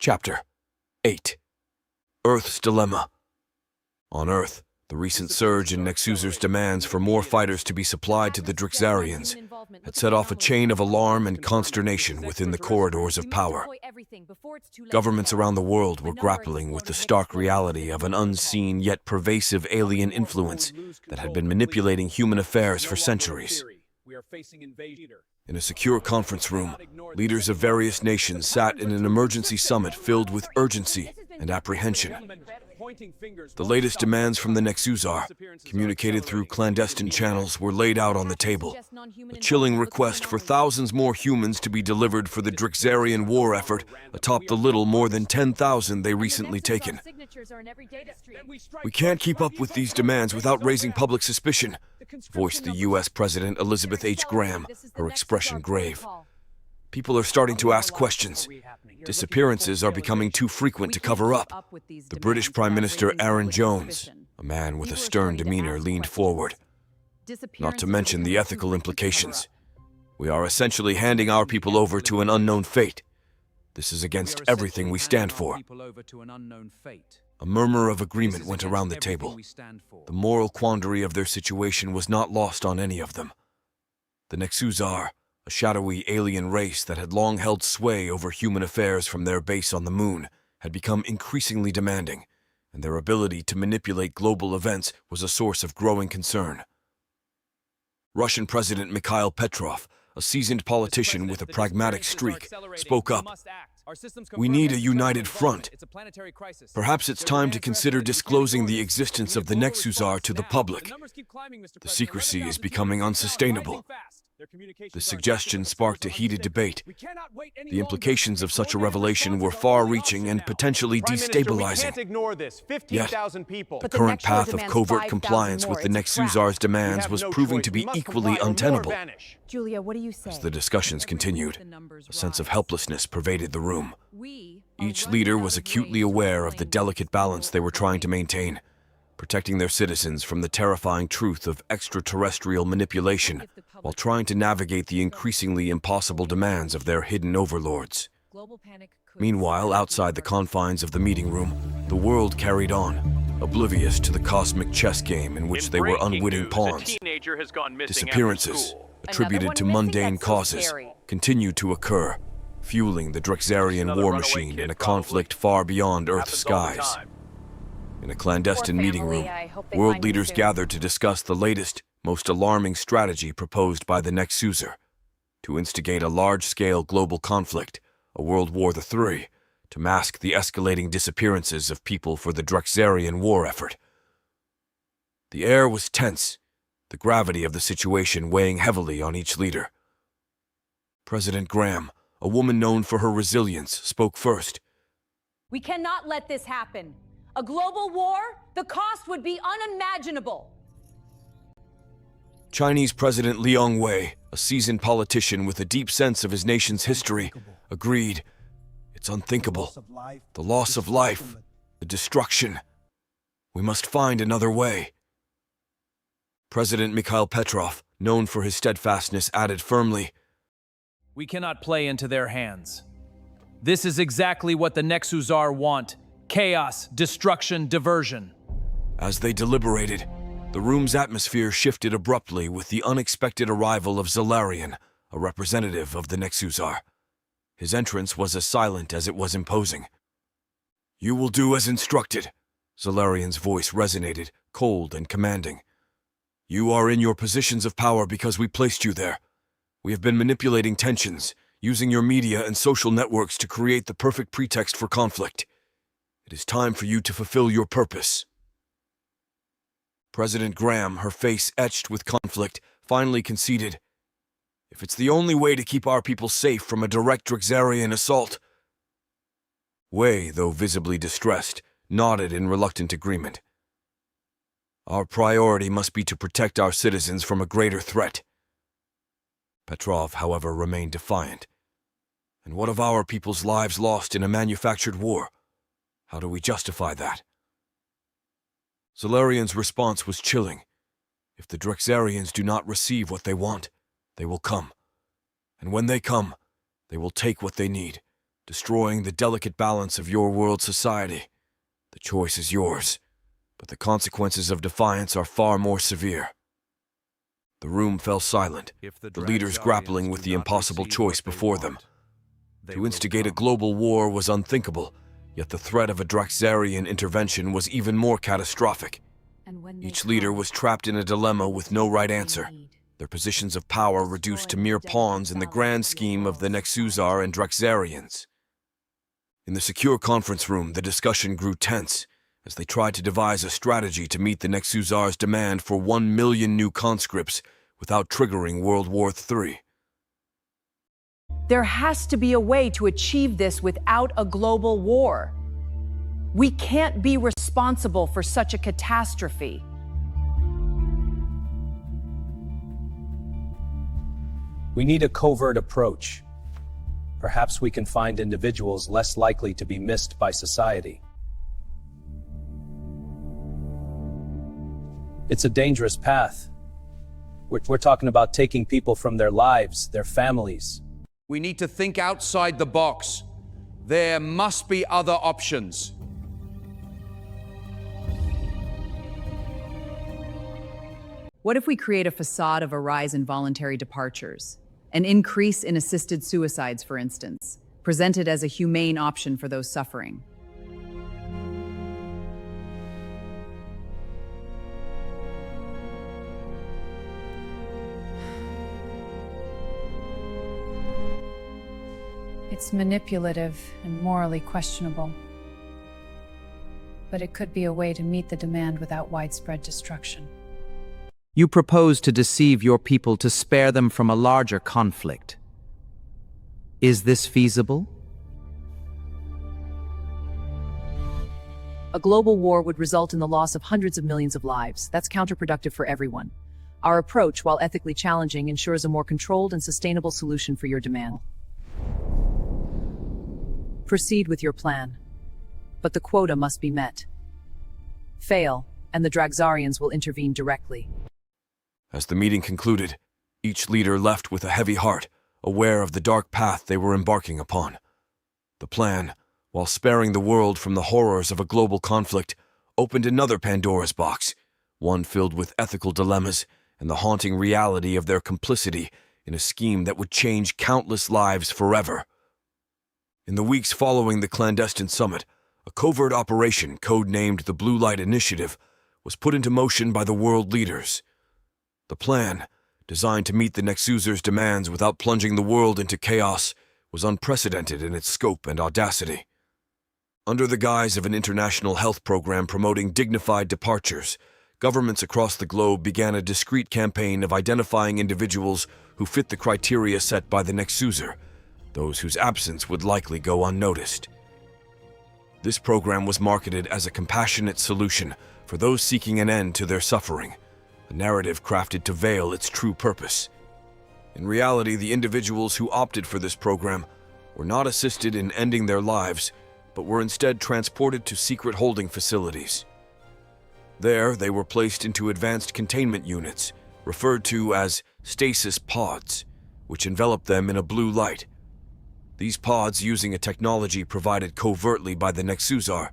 Chapter 8. Earth's Dilemma. On Earth, the recent surge in Nexuser's demands for more fighters to be supplied to the Drakzarians had set off a chain of alarm and consternation within the corridors of power. Governments around the world were grappling with the stark reality of an unseen yet pervasive alien influence that had been manipulating human affairs for centuries. In a secure conference room, leaders of various nations sat in an emergency summit filled with urgency and apprehension. The latest demands from the Nexusar, communicated through clandestine channels, were laid out on the table. A chilling request for thousands more humans to be delivered for the Drakzarian war effort atop the little more than 10,000 they recently taken. "We can't keep up with these demands without raising public suspicion," voiced the U.S. President Elizabeth H. Graham, her expression grave. "People are starting to ask questions. Disappearances are becoming too frequent to cover up." The British Prime Minister Aaron Jones, a man with a stern demeanor, leaned forward. "Not to mention the ethical implications. We are essentially handing our people over to an unknown fate. This is against everything we stand for." A murmur of agreement went around the table. The moral quandary of their situation was not lost on any of them. The Nexusar, a shadowy alien race that had long held sway over human affairs from their base on the moon, had become increasingly demanding, and their ability to manipulate global events was a source of growing concern. Russian President Mikhail Petrov, a seasoned politician with a pragmatic streak, spoke up. "We need a united front. Perhaps it's time to consider disclosing the existence of the Nexusar to the public. The secrecy is becoming unsustainable." The suggestion sparked a heated debate. The implications of such a revelation were far-reaching and potentially destabilizing. Yet, the current path of covert compliance with the Nexusar's demands was proving to be equally untenable. Julia, what do you say? As the discussions continued, a sense of helplessness pervaded the room. Each leader was acutely aware of the delicate balance they were trying to maintain, protecting their citizens from the terrifying truth of extraterrestrial manipulation, while trying to navigate the increasingly impossible demands of their hidden overlords. Meanwhile, outside the confines of the meeting room, the world carried on, oblivious to the cosmic chess game in which they were unwitting pawns. Disappearances, attributed to mundane causes, continued to occur, fueling the Drakzarian war machine in a conflict far beyond Earth's skies. In a clandestine meeting room, world leaders gathered to discuss the latest, most alarming strategy proposed by the Nexuser: to instigate a large-scale global conflict, a World War III, to mask the escalating disappearances of people for the Drakzarian war effort. The air was tense, the gravity of the situation weighing heavily on each leader. President Graham, a woman known for her resilience, spoke first. "We cannot let this happen. A global war? The cost would be unimaginable." Chinese President Liang Wei, a seasoned politician with a deep sense of his nation's history, agreed. "It's unthinkable. The loss of life, the destruction. We must find another way." President Mikhail Petrov, known for his steadfastness, added firmly, "We cannot play into their hands. This is exactly what the Nexusar want: chaos, destruction, diversion." As they deliberated, the room's atmosphere shifted abruptly with the unexpected arrival of Drakzarian, a representative of the Nexusar. His entrance was as silent as it was imposing. "You will do as instructed." Drakzarian's voice resonated, cold and commanding. "You are in your positions of power because we placed you there. We have been manipulating tensions, using your media and social networks to create the perfect pretext for conflict. It is time for you to fulfill your purpose." President Graham, her face etched with conflict, finally conceded. "If it's the only way to keep our people safe from a direct Drakzarian assault." Wei, though visibly distressed, nodded in reluctant agreement. "Our priority must be to protect our citizens from a greater threat." Petrov, however, remained defiant. "And what of our people's lives lost in a manufactured war? How do we justify that?" Drakzarian's response was chilling. "If the Drakzarians do not receive what they want, they will come. And when they come, they will take what they need, destroying the delicate balance of your world society. The choice is yours, but the consequences of defiance are far more severe. The room fell silent, the leaders grappling with the impossible choice before them. To instigate a global war was unthinkable, yet the threat of a Drakzarian intervention was even more catastrophic. Each leader was trapped in a dilemma with no right answer, their positions of power reduced to mere pawns in the grand scheme of the Nexusar and Drakzarians. In the secure conference room, the discussion grew tense as they tried to devise a strategy to meet the Nexusar's demand for 1 million new conscripts without triggering World War III. There has to be a way to achieve this without a global war. We can't be responsible for such a catastrophe. We need a covert approach. Perhaps we can find individuals less likely to be missed by society. It's a dangerous path. We're talking about taking people from their lives, their families. We need to think outside the box. There must be other options. What if we create a facade of a rise in voluntary departures? An increase in assisted suicides, for instance, presented as a humane option for those suffering. It's manipulative and morally questionable. But it could be a way to meet the demand without widespread destruction. You propose to deceive your people to spare them from a larger conflict. Is this feasible? A global war would result in the loss of hundreds of millions of lives. That's counterproductive for everyone. Our approach, while ethically challenging, ensures a more controlled and sustainable solution for your demand. Proceed with your plan. But the quota must be met. Fail, and the Drakzarians will intervene directly. As the meeting concluded, each leader left with a heavy heart, aware of the dark path they were embarking upon. The plan, while sparing the world from the horrors of a global conflict, opened another Pandora's box, one filled with ethical dilemmas and the haunting reality of their complicity in a scheme that would change countless lives forever. In the weeks following the clandestine summit, a covert operation codenamed the Blue Light Initiative was put into motion by the world leaders. The plan, designed to meet the Nexuser's demands without plunging the world into chaos, was unprecedented in its scope and audacity. Under the guise of an international health program promoting dignified departures, governments across the globe began a discreet campaign of identifying individuals who fit the criteria set by the Nexuser, those whose absence would likely go unnoticed. This program was marketed as a compassionate solution for those seeking an end to their suffering, a narrative crafted to veil its true purpose. In reality, the individuals who opted for this program were not assisted in ending their lives, but were instead transported to secret holding facilities. There, they were placed into advanced containment units, referred to as stasis pods, which enveloped them in a blue light. These pods, using a technology provided covertly by the Nexusar,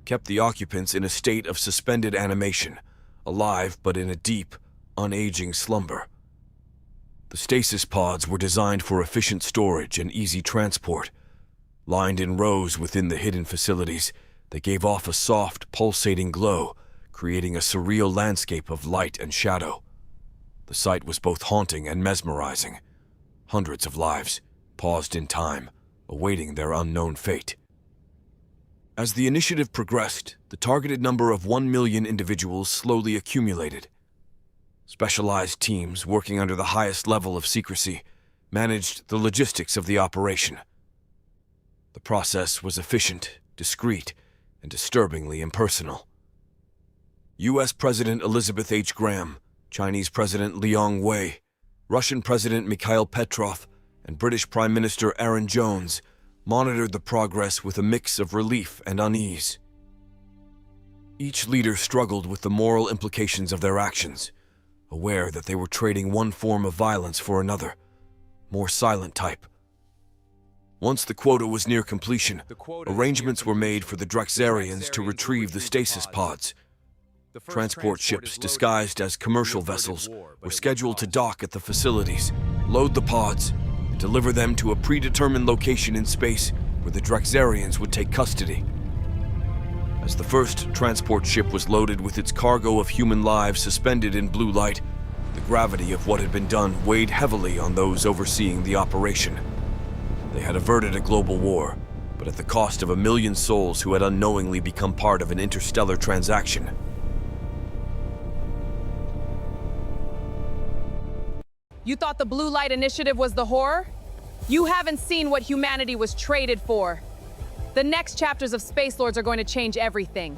kept the occupants in a state of suspended animation, alive but in a deep, unaging slumber. The stasis pods were designed for efficient storage and easy transport. Lined in rows within the hidden facilities, they gave off a soft, pulsating glow, creating a surreal landscape of light and shadow. The sight was both haunting and mesmerizing. Hundreds of lives, paused in time, awaiting their unknown fate. As the initiative progressed, the targeted number of 1 million individuals slowly accumulated. Specialized teams, working under the highest level of secrecy, managed the logistics of the operation. The process was efficient, discreet, and disturbingly impersonal. U.S. President Elizabeth H. Graham, Chinese President Liang Wei, Russian President Mikhail Petrov, and British Prime Minister Aaron Jones monitored the progress with a mix of relief and unease. Each leader struggled with the moral implications of their actions, aware that they were trading one form of violence for another, more silent type. Once the quota was near completion, arrangements were made for the Drakzarians to retrieve the stasis pods. Transport ships disguised as commercial vessels were scheduled to dock at the facilities, load the pods, and deliver them to a predetermined location in space where the Drakzarians would take custody. As the first transport ship was loaded with its cargo of human lives suspended in blue light, the gravity of what had been done weighed heavily on those overseeing the operation. They had averted a global war, but at the cost of 1 million souls who had unknowingly become part of an interstellar transaction. You thought the Blue Light Initiative was the horror? You haven't seen what humanity was traded for. The next chapters of Space Lords are going to change everything.